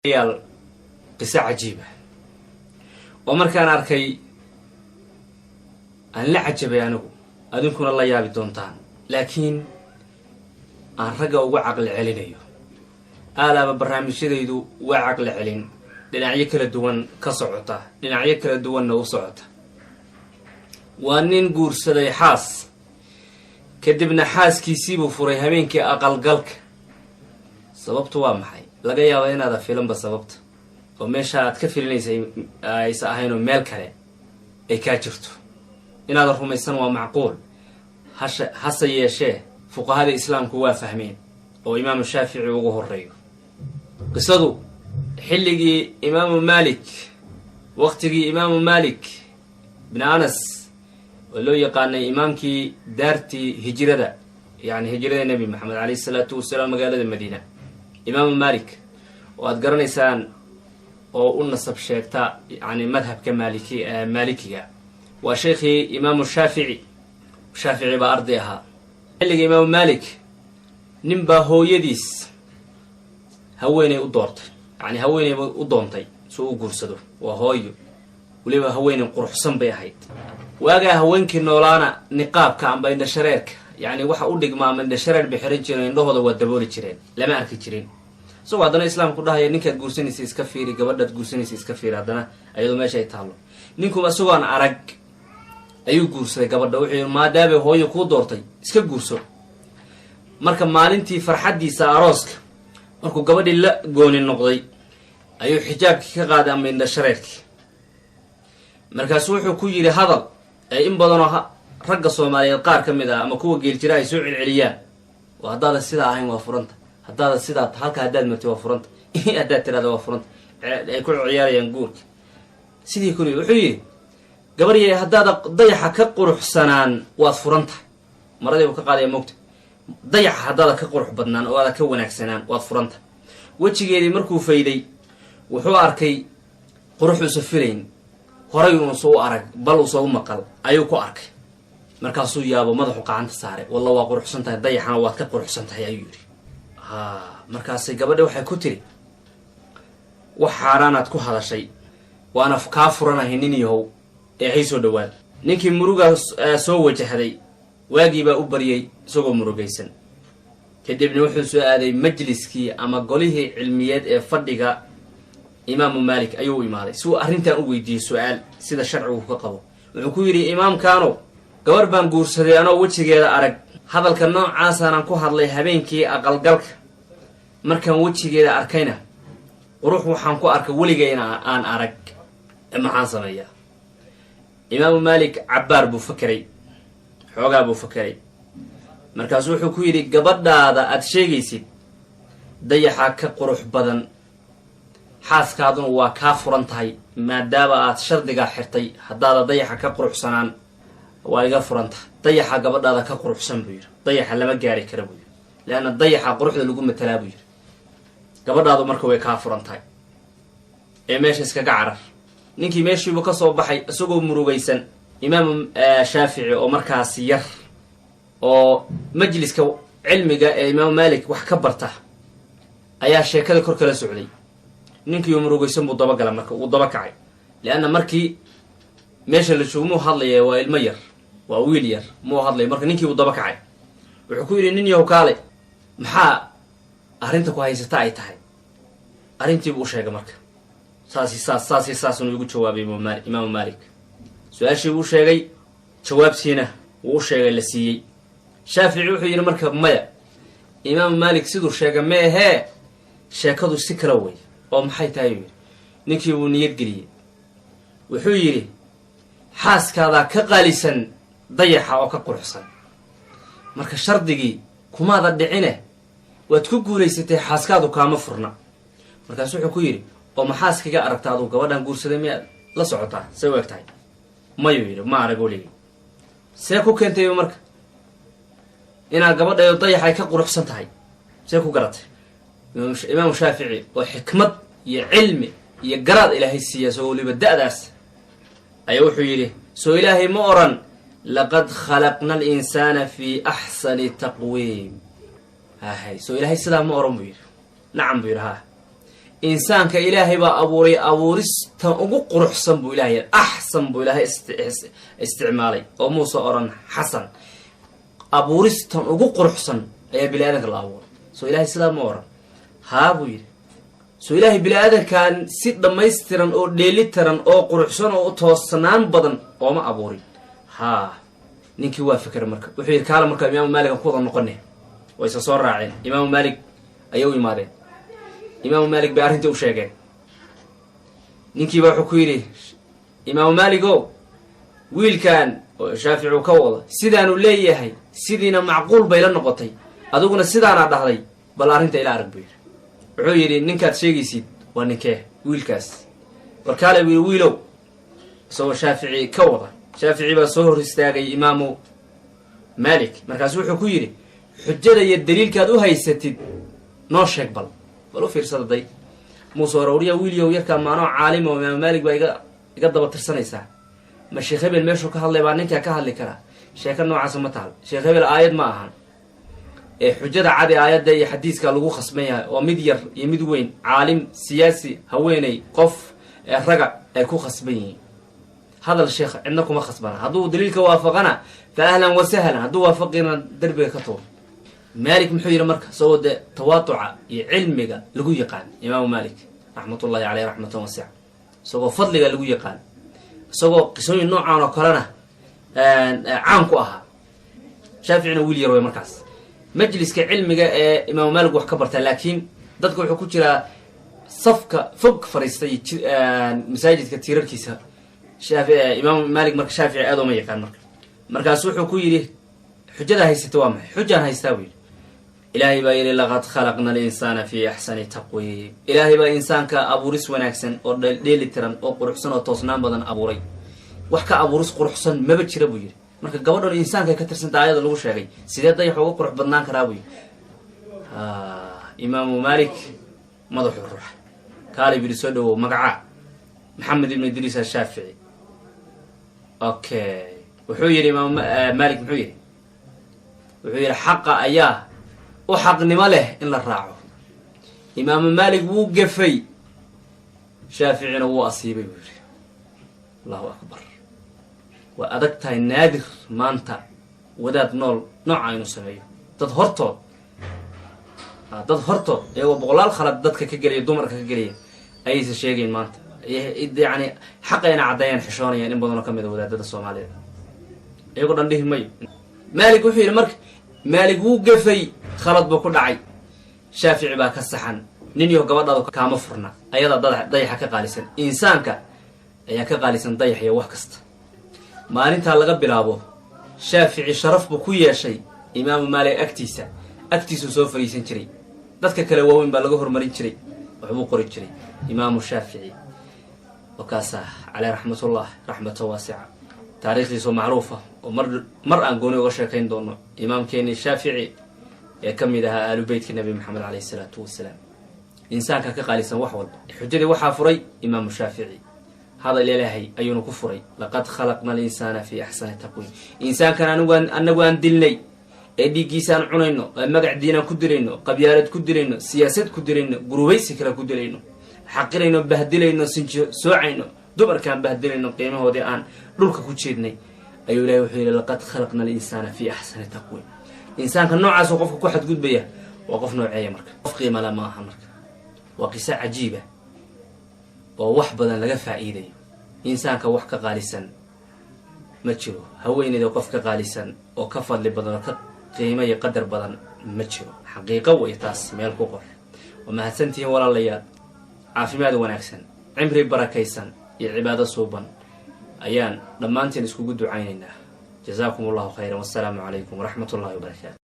يال قصة عجيبة ومركان أركي أن لا عجب يعني أدنكم الله يابي دونتان لكن أن رجع وعقل علينيو آلا ببرنامج يدو وعقل علين لنعيك الدوان كصعوته لنعيك الدوان وصعوته وأنين جور سدي حاس كدبنا حاس كيسيبو فريهمين كأقل قلك sababtu waa maxay laga yaabo inaad filim ba sababta oo meesha aad ka filinaysa ay saahayno meel kale ay ka jirto inaad rumaysan waa macquul hase yeeshee fuqahada islaamku waa fahmeen oo imaam shaafici ugu horeeyo qisadu xilligii imaam maalik waqtigii imaam maalik ibn anas oo loo yaqaanay imaamkii daartii hijrada yani hijrada nabi maxamed alayhi salaatu wasalaam magaalada madiina إمام مالك وأذكرني إنسان أو النصب شيكتا يعني مذهب كمالكي مالكية وشيخي إمام الشافعي بأرضها اللي إمام مالك نبا هو يديس هويني أدورت يعني هويني أدونتي سوء قرصدو وهوي وليبا هويني قرحصن بيهايد واجا هوينك نولانا نقاب كان بين الشريك يعني waxa u dhigmaa mandashareer bixrin jireen indhahooda waa dabooli jireen lama arki jireen soo wadana islaamku dhahay ninka guursanaysa iska fiiri gabadha guursanaysa iska fiiri hadana ayadoo meesha ay taalo ninku asagoo aan arag ayuu guursaday gabadha wuxuu maadaama hooyo ku doortay iska guurso marka maalintii farxadiisa arooska markuu gabadhii la gooni noqday ayuu xijaabkii ka qaaday ama indhashareerkii markaas wuxuu ku yiri hadal ay in badan oo ragga Soomaaliyeed qaar kamid ah ama kuwa geel jira ay soo cilciliyaan oo hadda sida ahayn waa furanta hadda sida halka hadaad martay waa furanta hadda tirada waa furanta ay ku ciyaarayaan guurka sidii kuli wuxuu yiri gabariyay hadda dayaxa ka quruxsanaan waa furanta maradii uu ka qaaday moogta dayaxa hadda ka qurux badnaan oo ka wanaagsanaan waa furanta wajigeedii markuu fayday wuxuu arkay quruxu safireyn horay uu soo arag bal uu soo maqal ayuu ku arkay markaasuu yaabo madaxu qacanta saaray wallah waa quruxsan tahay dayaxana waad ka quruxsan tahay ayuu yiri markaasay gabadha waxay ku tiri waxaanaad ku hadashay waana ka furanahay nin yahow ee hay soo dhawaad ninkii muruga soo wajahday waagiiba u bariyay isagoo murugaysan kadibna wuxuu soo aaday majliskii ama golihii cilmiyeed ee fadhiga imaam maalik ayuu imaaday soo arintan u weydiiyay su'aal sida sharcigu ka qabo wuxuu ku yiri imaamkaano gabar baan guursaday anoo wajigeeda arag hadalka noocaas aan ku hadlay habeenkii aqalgalka markaan wajigeeda arkayna qurux waxaan ku arkay waligeena aan arag maxaan sameeyaa imaam maalik cabbaar buu fakiray xoogaa buu fakiray markaas wuxuu ku yiri gabadhaada aad sheegaysid dayaxa ka qurux badan xaaskaaduna waa ka furan tahay maadaama aad shardiga xirtay haddaada dayaxa ka quruxsanaan waa iga furanta dayaxa gabadhaada ka quruxsan buu yiri dayaxa lama gaari karo buu yiri laana dayaxa quruxda lagu matalaa buu yiri gabadhaadu marka way ka furantahay ee meesha iska gacarar ninkii meeshii ka soo baxay isagoo murugaysan imaam shaafici oo markaas yar oo majliska cilmiga ee imaam maalik wax ka barta ayaa sheekada kor kala socday ninkii murugaysan buu daba galay marka uu daba kacay laana markii meesha la joogo hadlaya waa ilmo yar waa wiil yar muu hadlay marka ninkii uu daba kacay wuxuu ku yiri nin yahow kaale maxaa arinta ku haysata ay tahay arintii buu sheegay marka saasi uu ugu jawaabay imaam maalik su'aashii uu sheegay jawaabtiina uu sheegay la siiyay shaafici wuxuu yiri marka maya imaam maalik sidoo sheegay ma aha sheekadu si kala way oo maxay tahay ninkii uu niyad geliyay wuxuu yiri xaaskaada ka qaalisan dayaxa oo ka quruxsan marka shardigii kumaada dhicine waad ku guuleysatay xaaskaadu kaama furna markaas wuxuu ku yiri oo maxaaskiga aragtaadu gabadhan guursaday ma la socotaa say u egtahay mayu yiri ma arag waligeed see ku keentay marka ina gabadha dayaxa ka quruxsan tahay see ku garatay imaam shaafici oo xikmad iyo cilmi iyo garaad ilaahay siiya soo waliba da'daas ayuu wuxuu yiri soo ilaahay ma oran laqad khalaqna al-insana fi ahsani taqwim هاي سو إلهي سلام أورم بير نعم بير ها إنسان كإلهي بأبوري أبوريس تنقو قرحسن بو إلهي أحسن بو إلهي استعمالي وموسى أوران حسن أبوريس تنقو قرحسن أي بلادك الأبور سو إلهي سلام أوران هابو يري سو إلهي بلادك كان سيد دميستران أو ديليتران أو قرحسن أو توسنان بدن أو ما أبوري ها نينكي وافكر مركب وحير كالا مركب إمام مالك أخوضا نقنه ويسا صور راعين إمام مالك أيوي مادين إمام مالك بأرهنته وشاقين نينكي باحو يري إمام مالك ويل كان شافعي وكوضا سيدانو ليهي سيدينا معقول بيلا نقطي أدوغنا سيدانا دهلي بل أرهنته إلى أرق بير وحو يري نينكات شيقي سيد ونكاه ويل كاس وركالا ويلو سوى شافعي كوضا شافعي بصهر استاغي إمامو مالك مركز وحو يري حجada iyo daliilkaad u haysatid noo sheeg bal u fiirsada day Muuse Rawriya wiiliyow yarka maano caalim oo Imaam Maalik baa iga daba tirsanaysa ma Sheekh Hebel meeshu ka hadlay baa ninka ka hadli kara sheeka noocaas ma taal Sheekh Hebel aayad ma ahan ee xujada cadi aayada iyo xadiiska lagu khasmeeyaa oo mid yar iyo mid weyn caalim siyaasi haweenay qof raga ay ku khasbeeyeen hadal sheekh innakum khasbana haduu daliilka waafaqana fa ahlan wa sahlan haduu waafaqina darbiga ka toor مالك محير مركز سود تواطع علمك لقو يقان إمام مالك رحمة الله عليه رحمة واسعة سو فضلك لقو يقان سو قسمي النوع عنا كلنا عامكو أها شافعنا ويلي يروي مركز مجلس كعلمك إمام مالك وحكبرته لكن ضدك وحكوتشرا صفقة فوق فريستي مساجد كثير كيسا شافعي إمام مالك مركز شافعي أدو ما يقان مركز وحكو يري حجة هاي ستوامح حجة هاي ستاويل إلهي با يلي لقد خلقنا الإنسان في أحسن تقويم إلهي با إنسان كأبوريس وناكسن أو ديلي تران أو قرحسن أو توسنان بدن أبوري وحكا أبوريس قرحسن ما بتشير بوير مركا قبضوا الإنسان كترسن تعايد لغو شاقي سيدات داي حقوق قرح بدنان كرابوي إمام مالك مضح الروح كالي برسوله مقعا محمد بن إدريس الشافعي أوكي وحوير إمام مالك محوير وحوير حق أياه وحق نماله إن الراعه إمام مالك وقفي شافعنا وأصيبي الله أكبر وأدقتها النادر ما أنت وداد نول نوع عينو سميه تظهرته يو بغلال خلط دادك كجري دومرك كجري أي شيء ما أنت يعني حقنا عديان حشاني يعني بدنا كم وداد الصومالية يقول عنده مي مالك وحير مرك مالك وقفي خلط بكل عي شافعي باك السحن نينيو قبضة كامفرنا أيضا ضيحة كقالسن إنسانك أيها كقالسن ضيح يا وحكست ما أنت على قبل أبوه شافعي شرف بكوية شيء إمام مالك أكتيسو سوف يسنشري ذاتك كلاوين بلغوهر مرين شري وحبوق قريب شري إمام الشافعي وكاسة على رحمة الله رحمة واسعة تاريخي سو معروفة ومر أنقوني وشاكين دونه إمام كيني الشافعي يكمل لها آل بيت النبي محمد عليه الصلاة والسلام إنسان كقالسا وحول حجري وحافري إمام الشافعي هذا الإلهي أيون كفري لقد خلقنا الإنسان في أحسن تقويم إنسان كان أنوان دلني إدي جيسان عنينو مقع دينا كدرينو قبيالات كدرينو سياسات كدرينو قروبيسي كلا كدرينو حقرينو بهدلينو سوعينو دبر كان بهدلينو قيمه ودي آن دولك كوتشيدني أيو لا يحيل لقد خلقنا الإنسان في أحسن تقويم إنسان كان نوع عاس وقفك واحد قد بيه وقف نوعية مركب وقف قيمة لا ماها مركب وقصة عجيبة ووحبدا لقى فائدة إنسان كوحك غالسا ما تشيرو هوين إذا وقفك غالسا وكفر لبدن قيمة يقدر بدن ما تشيرو حقيقة ويتاس ميال كوكور وما هسنتي ولا الليال عافي ماذا ونكسن عمري بركيسا عبادة صوبا أيان لما أنت نسكو قدو عيننا جزاكم الله خيرا والسلام عليكم ورحمة الله وبركاته.